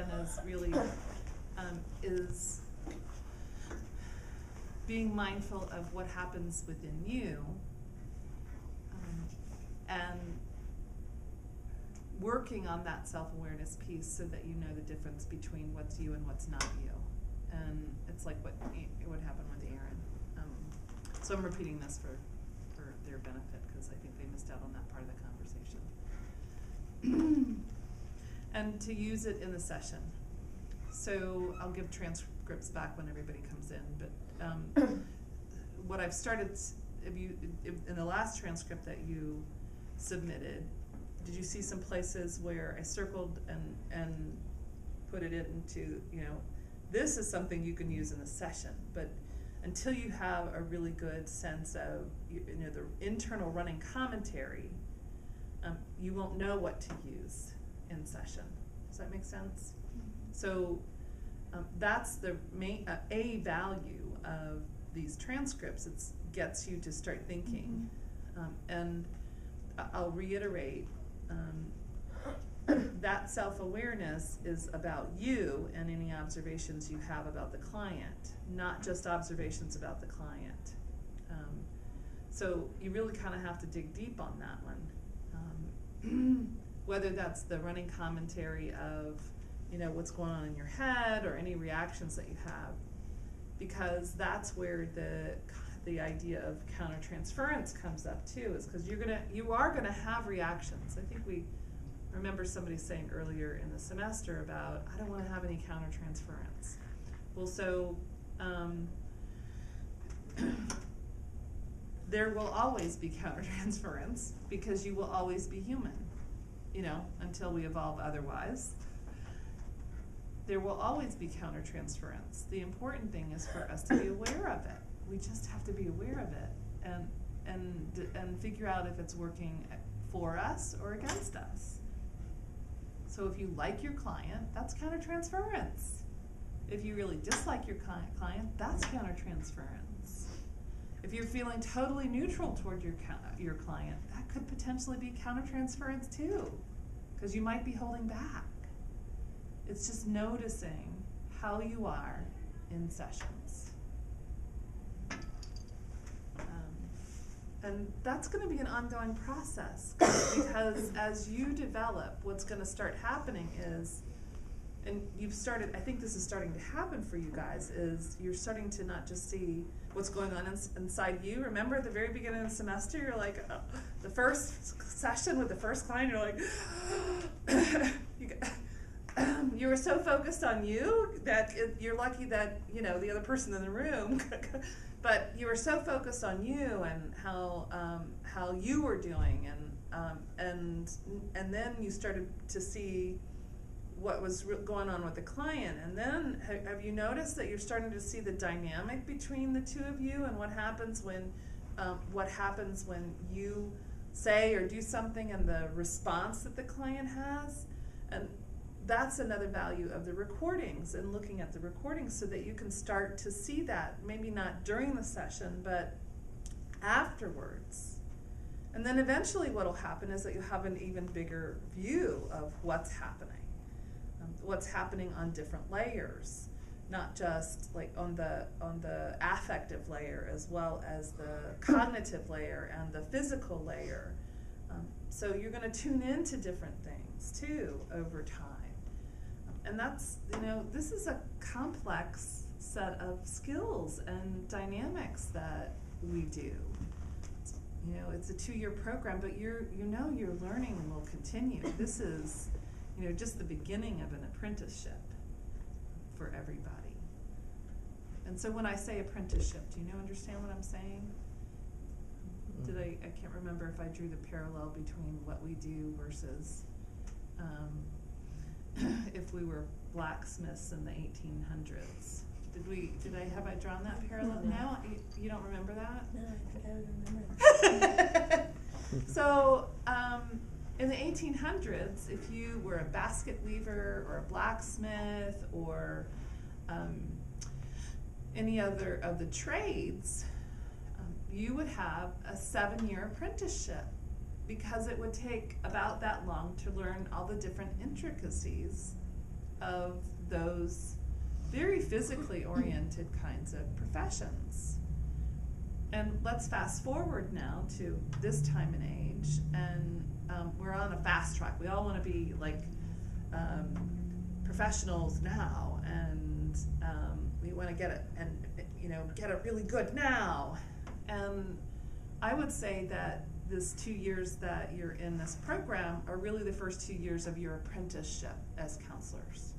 again, is really is being mindful of what happens within you, and working on that self-awareness piece so that you know the difference between what's you and what's not you. And it's like what happened with Aaron. So I'm repeating this for their benefit because I think they missed out on that part of the conversation. And to use it in the session. So I'll give transcripts back when everybody comes in, but what I've started, in the last transcript that you submitted, did you see some places where I circled and put it into, this is something you can use in the session, but until you have a really good sense of, the internal running commentary, you won't know what to use in session. Does that make sense? So that's the main a value of these transcripts. It gets you to start thinking, and I'll reiterate. That self-awareness is about you and any observations you have about the client, not just observations about the client. So you really kind of have to dig deep on that one. Whether that's the running commentary of, what's going on in your head or any reactions that you have, because that's where the idea of countertransference comes up too, is because you are gonna have reactions. I think we remember somebody saying earlier in the semester about, I don't want to have any countertransference. Well, so there will always be countertransference because you will always be human, until we evolve otherwise. There will always be countertransference. The important thing is for us to be aware of it. We just have to be aware of it and figure out if it's working for us or against us. So if you like your client, that's countertransference. If you really dislike your client, that's countertransference. If you're feeling totally neutral toward your client, that could potentially be countertransference too, because you might be holding back. It's just noticing how you are in sessions. And that's going to be an ongoing process, because as you develop, what's going to start happening is, and you've started, I think this is starting to happen for you guys, is you're starting to not just see what's going on inside you. Remember at the very beginning of the semester, you're like, the first session with the first client, you're like, you were so focused on you that you're lucky that, the other person in the room but you were so focused on you and how you were doing, and then you started to see what was going on with the client, and then have you noticed that you're starting to see the dynamic between the two of you, and what happens when you say or do something and the response that the client has? And that's another value of the recordings, and looking at the recordings so that you can start to see that, maybe not during the session, but afterwards. And then eventually what will happen is that you'll have an even bigger view of what's happening on different layers, not just like on the affective layer, as well as the cognitive layer and the physical layer. So you're going to tune into different things too over time. And that's, this is a complex set of skills and dynamics that we do. It's a 2-year program, but your learning will continue. This is, just the beginning of an apprenticeship for everybody. And so when I say apprenticeship, do you understand what I'm saying? I can't remember if I drew the parallel between what we do versus if we were blacksmiths in the 1800s. Have I drawn that parallel? No, you don't remember that? No, I think I would remember. So, in the 1800s, if you were a basket weaver or a blacksmith or any other of the trades, you would have a 7-year apprenticeship, because it would take about that long to learn all the different intricacies of those very physically oriented kinds of professions. And let's fast forward now to this time and age, and we're on a fast track. We all want to be like professionals now, and we want to get it, and get it really good now. And I would say that this 2 years that you're in this program are really the first 2 years of your apprenticeship as counselors.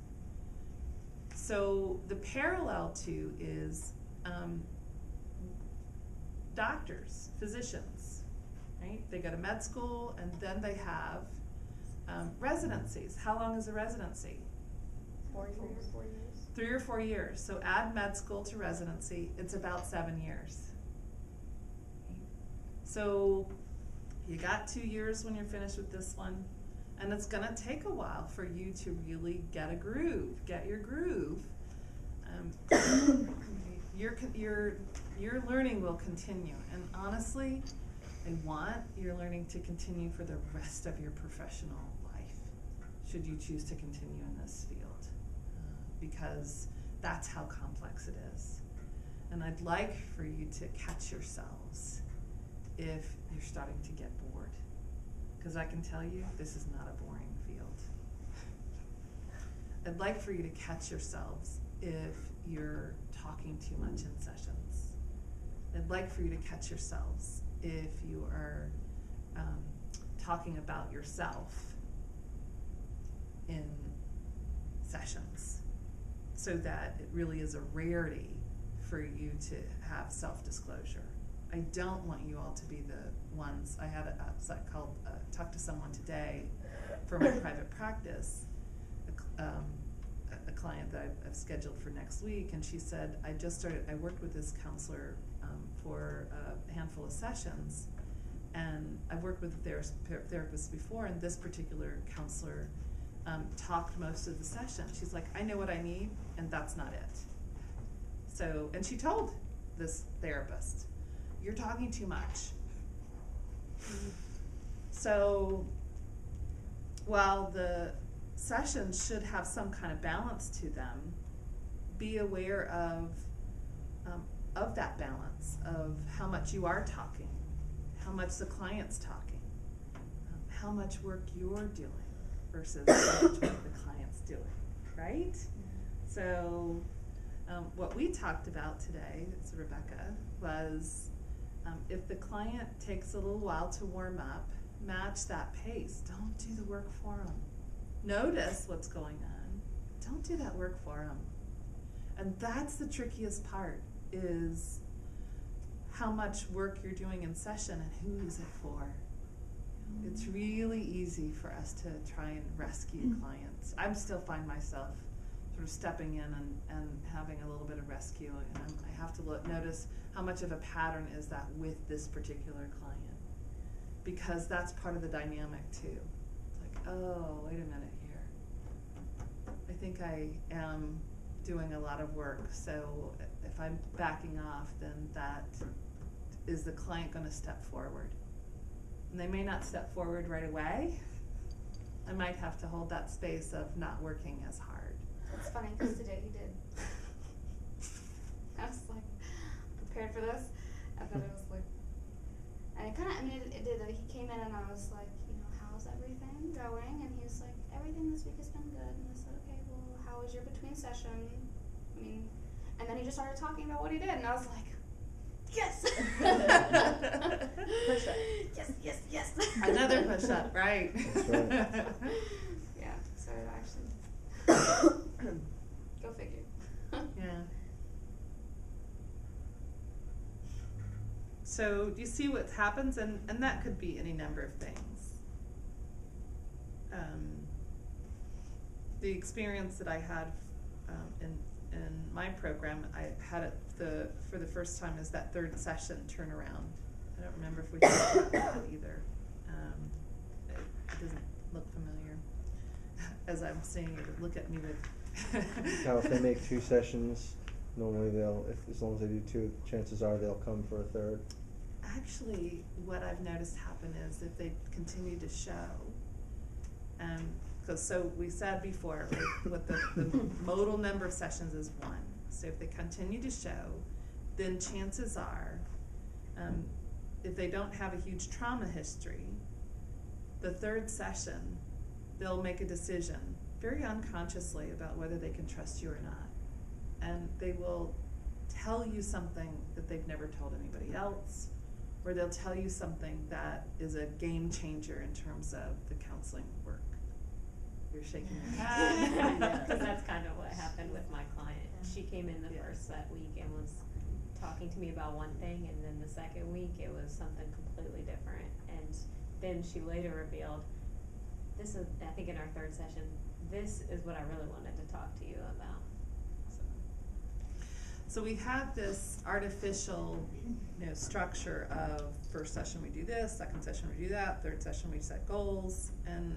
So the parallel to is doctors, physicians, right? They go to med school and then they have residencies. How long is a residency? 4 years. 4 years. 3 or 4 years. So add med school to residency, it's about 7 years. So you got 2 years when you're finished with this one, and it's gonna take a while for you to really get a groove, get your groove. Your learning will continue, and honestly, I want your learning to continue for the rest of your professional life, should you choose to continue in this field, because that's how complex it is. And I'd like for you to catch yourselves if you're starting to get bored, because I can tell you this is not a boring field. I'd like for you to catch yourselves if you're talking too much in sessions. I'd like for you to catch yourselves if you are talking about yourself in sessions, so that it really is a rarity for you to have self-disclosure. I don't want you all to be the ones. I had a site called Talk to Someone Today for my private practice, a client that I've scheduled for next week, and she said, I worked with this counselor for a handful of sessions, and I've worked with therapists before, and this particular counselor talked most of the session. She's like, I know what I need, and that's not it. So, and she told this therapist, you're talking too much. So while the sessions should have some kind of balance to them, be aware of that balance, of how much you are talking, how much the client's talking, how much work you're doing versus how much work the client's doing, right? So what we talked about today, it's Rebecca, was if the client takes a little while to warm up, match that pace. Don't do the work for them. Notice what's going on. Don't do that work for them. And that's the trickiest part, is how much work you're doing in session and who is it for. It's really easy for us to try and rescue clients. I still find myself sort of stepping in and having a little bit of rescue, and I have to notice how much of a pattern is that with this particular client, because that's part of the dynamic too. It's like, oh, wait a minute here. I think I am doing a lot of work, so if I'm backing off, then that is the client going to step forward. And they may not step forward right away. I might have to hold that space of not working as hard. It's funny because today he did. I was like prepared for this. I thought it was like, and it kind of, it did. He came in and I was like, how's everything going? And he was like, everything this week has been good. And I said, okay, well, how was your between session? And then he just started talking about what he did, and I was like, yes. Push up. Yes. Another push up, right? That's right. Yeah. So actually, go figure. Yeah. So do you see what happens? And that could be any number of things. The experience that I had in my program, I had it for the first time is that third session turnaround. I don't remember if we talked about that either. It doesn't look familiar as I'm seeing you look at me with. Now, if they make 2 sessions, normally as long as they do 2, chances are they'll come for a third. Actually, what I've noticed happen is if they continue to show, 'cause so we said before, right, what the modal number of sessions is 1. So if they continue to show, then chances are, if they don't have a huge trauma history, the 3rd session, they'll make a decision very unconsciously about whether they can trust you or not. And they will tell you something that they've never told anybody else, or they'll tell you something that is a game changer in terms of the counseling work. You're shaking your head. Because that's kind of what happened with my client. She came in the Yeah. first that week and was talking to me about one thing, and then the second week it was something completely different. And then she later revealed, this is, I think in our 3rd session, this is what I really wanted to talk to you about. So we had this artificial, structure of 1st session we do this, 2nd session we do that, 3rd session we set goals, and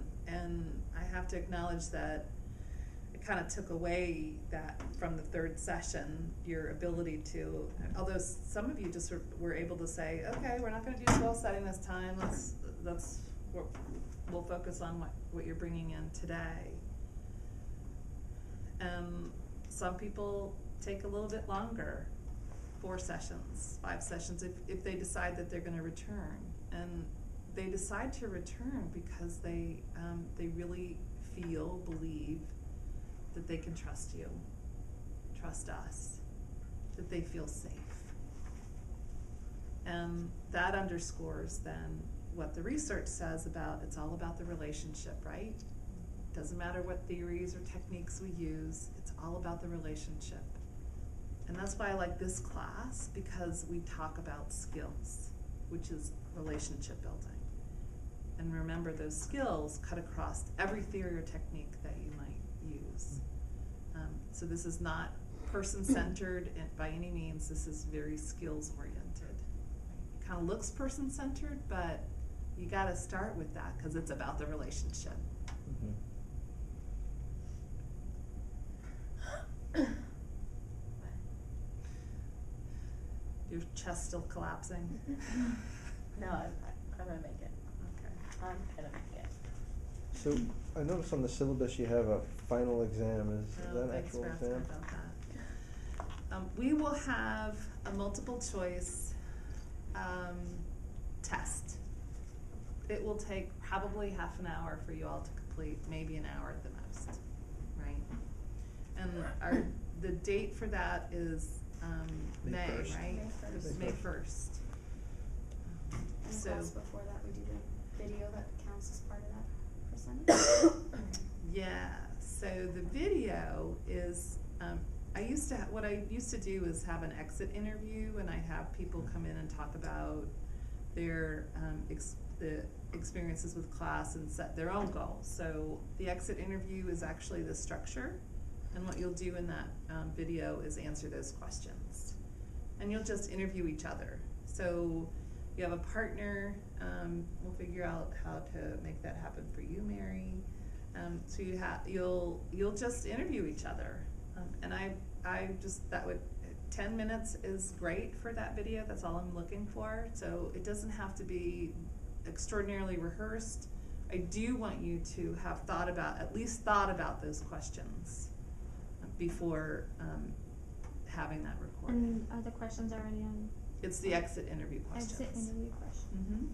I have to acknowledge that it kind of took away that from the 3rd session, your ability to, although some of you just were able to say, okay, we're not going to do goal setting this time. We'll focus on what you're bringing in today. Some people take a little bit longer, 4 sessions, 5 sessions, if they decide that they're going to return. And they decide to return because they really believe that they can trust you, trust us, that they feel safe. And that underscores then what the research says about, it's all about the relationship, right? Doesn't matter what theories or techniques we use, it's all about the relationship. And that's why I like this class, because we talk about skills, which is relationship building. And remember, those skills cut across every theory or technique that you might use. So this is not person-centered by any means, this is very skills-oriented. It kind of looks person-centered, but you gotta start with that, because it's about the relationship. Your chest still collapsing? No, I'm gonna make it. Okay. I'm gonna make it. So I noticed on the syllabus you have a final exam. Is Oh, that an thanks actual for asking exam? about that. We will have a multiple choice test. It will take probably half an hour for you all to complete, maybe an hour at the most, right? And the date for that is May May, 1st. right? May 1st. May 1st. And So, class before that, we do the video that counts as part of that percentage. yeah, so the video is, what I used to do is have an exit interview, and I'd have people come in and talk about their the experiences with class and set their own goals. So the exit interview is actually the structure, and what you'll do in that video is answer those questions. And you'll just interview each other. So you have a partner, we'll figure out how to make that happen for you, Mary. So you'll just interview each other. And I just, 10 minutes is great for that video, that's all I'm looking for. So it doesn't have to be extraordinarily rehearsed. I do want you to have at least thought about those questions before having that recorded. And are the questions already on? It's the exit interview questions. Exit interview questions. Mm-hmm.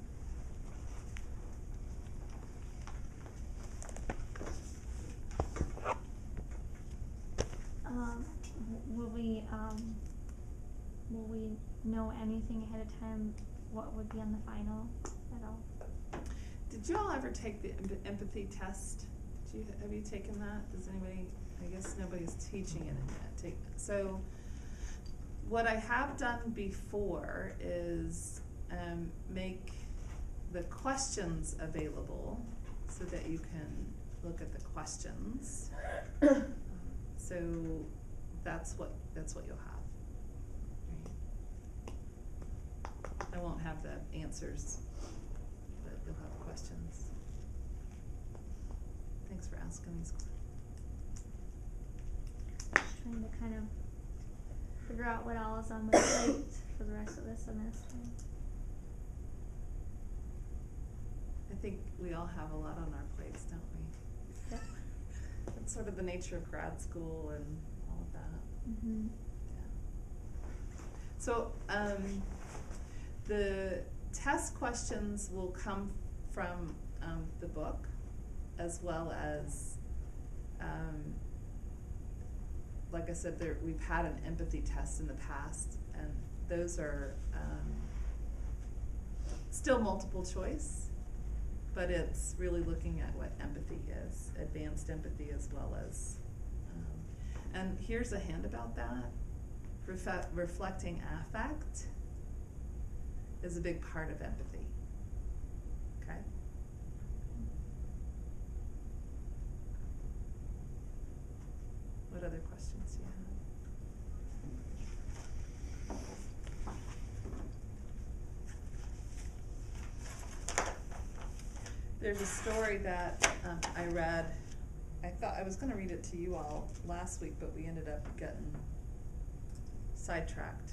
Will we know anything ahead of time? What would be on the final at all? Did you all ever take the empathy test? Have you taken that? Does anybody? I guess nobody's teaching it yet. So what I have done before is make the questions available so that you can look at the questions. So that's what you'll have. Right. I won't have the answers, but you'll have questions. Thanks for asking these questions. Just trying to kind of figure out what all is on the plate for the rest of the semester. I think we all have a lot on our plates, don't we? Yep. sort of the nature of grad school and all of that. Mm-hmm. Yeah. So the test questions will come from the book, as well as, like I said, we've had an empathy test in the past, and those are still multiple choice, but it's really looking at what empathy is, advanced empathy, as well as, and here's a hint about that. Reflecting affect is a big part of empathy. Okay? What other questions do you have? There's a story that I read. I thought I was going to read it to you all last week, but we ended up getting sidetracked.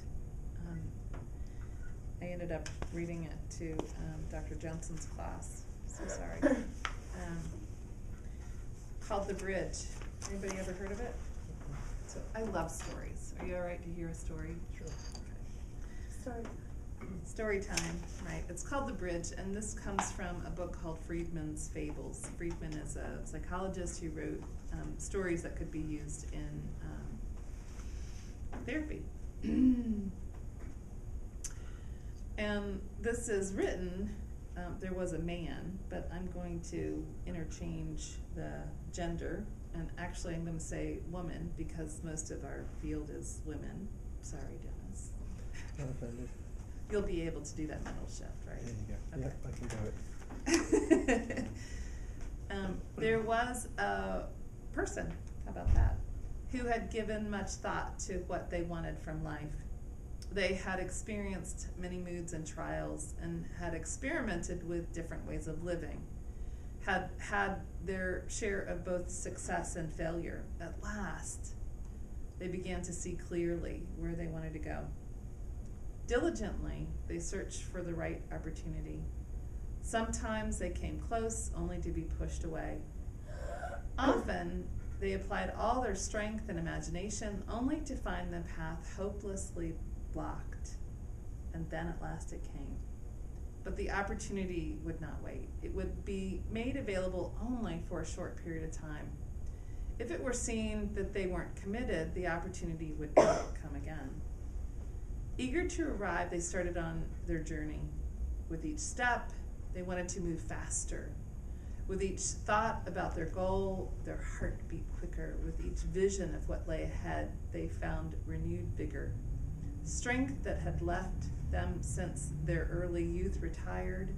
I ended up reading it to Dr. Jensen's class. So sorry. Called The Bridge. Anybody ever heard of it? So I love stories. Are you all right to hear a story? Sure. Sorry. Story time, right. It's called The Bridge, and this comes from a book called Friedman's Fables. Friedman is a psychologist who wrote stories that could be used in therapy. And this is written, there was a man, but I'm going to interchange the gender, and actually I'm going to say woman, because most of our field is women. Sorry, Dennis. Not offended. You'll be able to do that mental shift, right? There you go. Okay. Yeah, I can do it. There was a person, how about that, who had given much thought to what they wanted from life. They had experienced many moods and trials and had experimented with different ways of living, had their share of both success and failure. At last, they began to see clearly where they wanted to go. Diligently, they searched for the right opportunity. Sometimes they came close, only to be pushed away. Often, they applied all their strength and imagination, only to find the path hopelessly blocked. And then at last it came. But the opportunity would not wait. It would be made available only for a short period of time. If it were seen that they weren't committed, the opportunity would not come again. Eager to arrive, they started on their journey. With each step, they wanted to move faster. With each thought about their goal, their heart beat quicker. With each vision of what lay ahead, they found renewed vigor. Strength that had left them since their early youth returned,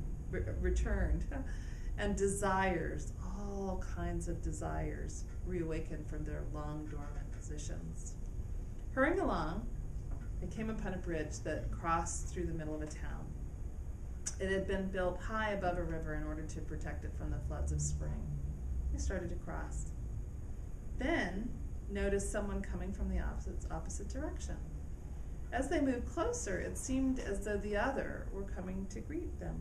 and desires, all kinds of desires, reawakened from their long dormant positions. Hurrying along, they came upon a bridge that crossed through the middle of a town. It had been built high above a river in order to protect it from the floods of spring. They started to cross. Then noticed someone coming from the opposite direction. As they moved closer, it seemed as though the other were coming to greet them.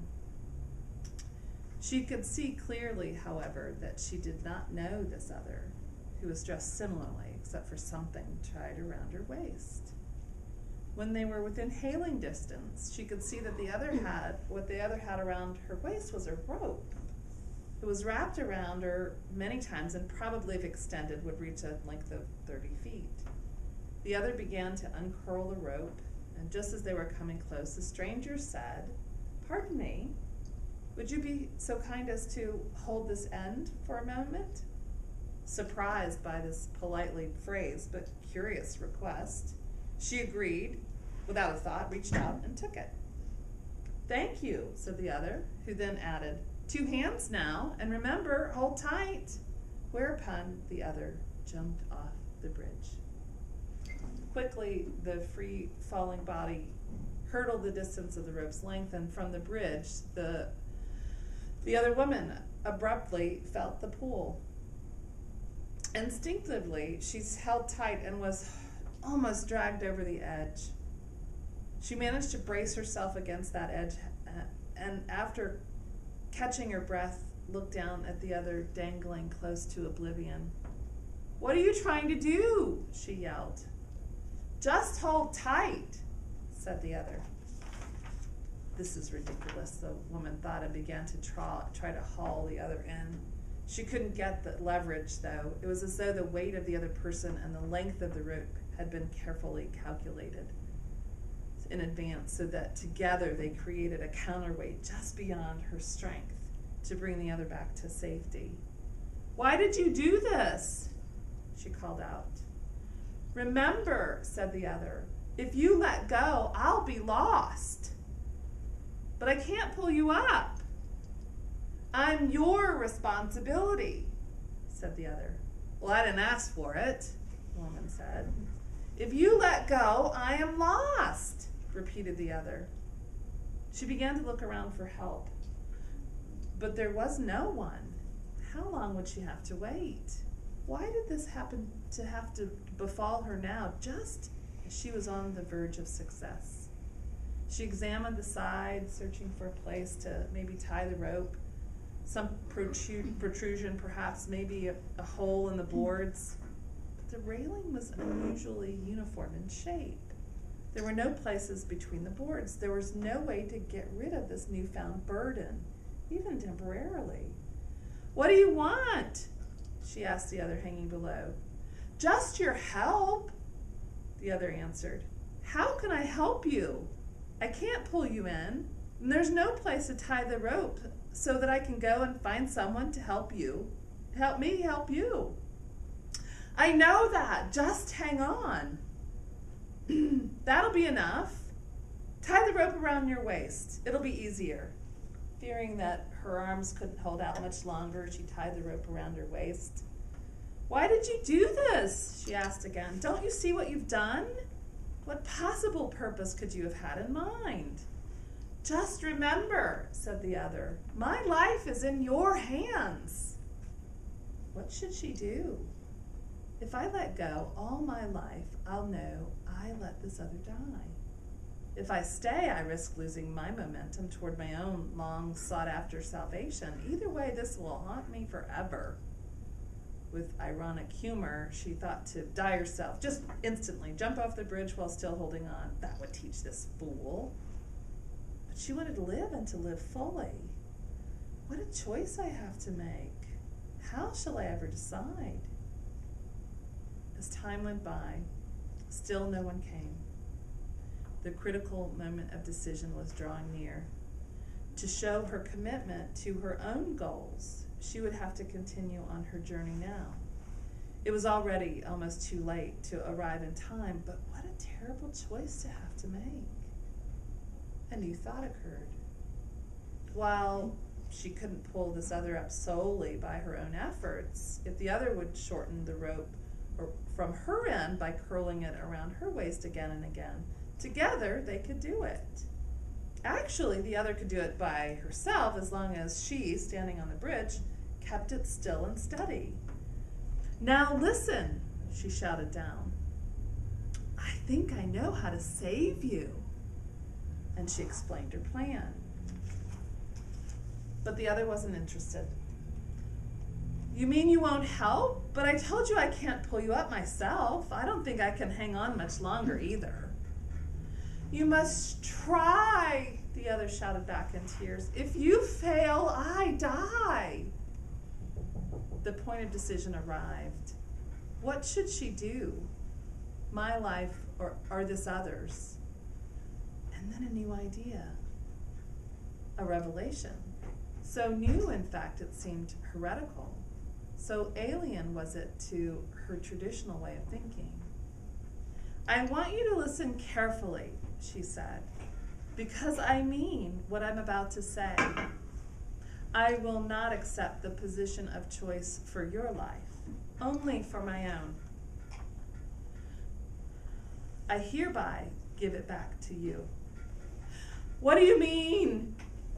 She could see clearly, however, that she did not know this other, who was dressed similarly, except for something tied around her waist. When they were within hailing distance, she could see that what the other had around her waist was a rope. It was wrapped around her many times and probably, if extended, would reach a length of 30 feet. The other began to uncurl the rope, and just as they were coming close, the stranger said, "Pardon me, would you be so kind as to hold this end for a moment?" Surprised by this politely phrased but curious request, she agreed, without a thought, reached out and took it. "Thank you," said the other, who then added, "2 hands now, and remember, hold tight." Whereupon the other jumped off the bridge. Quickly, the free-falling body hurdled the distance of the rope's length, and from the bridge, the other woman abruptly felt the pull. Instinctively, she held tight and was almost dragged over the edge. She managed to brace herself against that edge, and after catching her breath, looked down at the other dangling close to oblivion. "What are you trying to do?" she yelled. "Just hold tight," said the other. This is ridiculous, the woman thought, and began to try to haul the other in. She couldn't get the leverage, though. It was as though the weight of the other person and the length of the rope had been carefully calculated in advance, so that together they created a counterweight just beyond her strength to bring the other back to safety. "Why did you do this?" she called out. "Remember," said the other, "if you let go, I'll be lost. But I can't pull you up. I'm your responsibility," said the other. "Well, I didn't ask for it," the woman said. "If you let go, I am lost," repeated the other. She began to look around for help, but there was no one. How long would she have to wait? Why did this happen to have to befall her now, just as she was on the verge of success? She examined the side, searching for a place to maybe tie the rope, some protrusion, perhaps maybe a hole in the boards. But the railing was unusually uniform in shape. There were no places between the boards. There was no way to get rid of this newfound burden, even temporarily. "What do you want?" she asked the other hanging below. "Just your help," the other answered. "How can I help you? I can't pull you in, and there's no place to tie the rope so that I can go and find someone to help you. Help me help you." "I know that. Just hang on." "That'll be enough. Tie the rope around your waist. It'll be easier." Fearing that her arms couldn't hold out much longer, she tied the rope around her waist. "Why did you do this?" she asked again. "Don't you see what you've done? What possible purpose could you have had in mind?" "Just remember," said the other, "my life is in your hands." What should she do? If I let go all my life, I'll know I let this other die. If I stay, I risk losing my momentum toward my own long sought-after salvation. Either way, this will haunt me forever. With ironic humor, she thought to die herself, just instantly, jump off the bridge while still holding on. That would teach this fool. But she wanted to live and to live fully. What a choice I have to make. How shall I ever decide? As time went by, still no one came. The critical moment of decision was drawing near. To show her commitment to her own goals, she would have to continue on her journey now. It was already almost too late to arrive in time, but what a terrible choice to have to make. A new thought occurred. While she couldn't pull this other up solely by her own efforts, if the other would shorten the rope from her end by curling it around her waist again and again, together they could do it. Actually, the other could do it by herself as long as she, standing on the bridge, kept it still and steady. "Now listen," she shouted down. "I think I know how to save you." And she explained her plan. But the other wasn't interested. "You mean you won't help? But I told you I can't pull you up myself. I don't think I can hang on much longer either." "You must try," the other shouted back in tears. "If you fail, I die." The point of decision arrived. What should she do? My life or this other's? And then a new idea. A revelation. So new, in fact, it seemed heretical. So alien was it to her traditional way of thinking. "I want you to listen carefully," she said, "because I mean what I'm about to say. I will not accept the position of choice for your life, only for my own. I hereby give it back to you." "What do you mean?"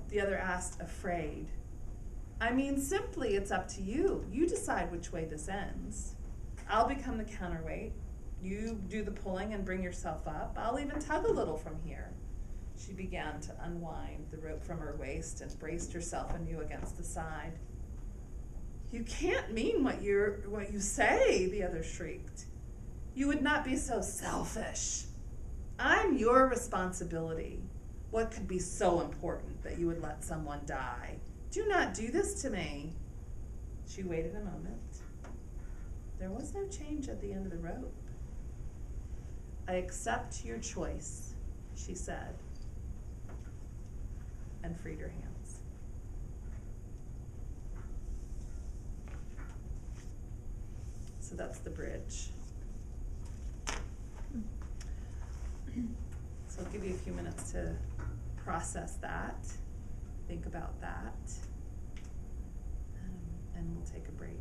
the other asked, afraid. "I mean simply it's up to you. You decide which way this ends. I'll become the counterweight. You do the pulling and bring yourself up. I'll even tug a little from here." She began to unwind the rope from her waist and braced herself anew against the side. You can't mean what you say, the other shrieked. You would not be so selfish. I'm your responsibility. What could be so important that you would let someone die? Do not do this to me. She waited a moment. There was no change at the end of the rope. I accept your choice, she said, and freed her hands. So that's the bridge. So I'll give you a few minutes to process that, think about that, and we'll take a break.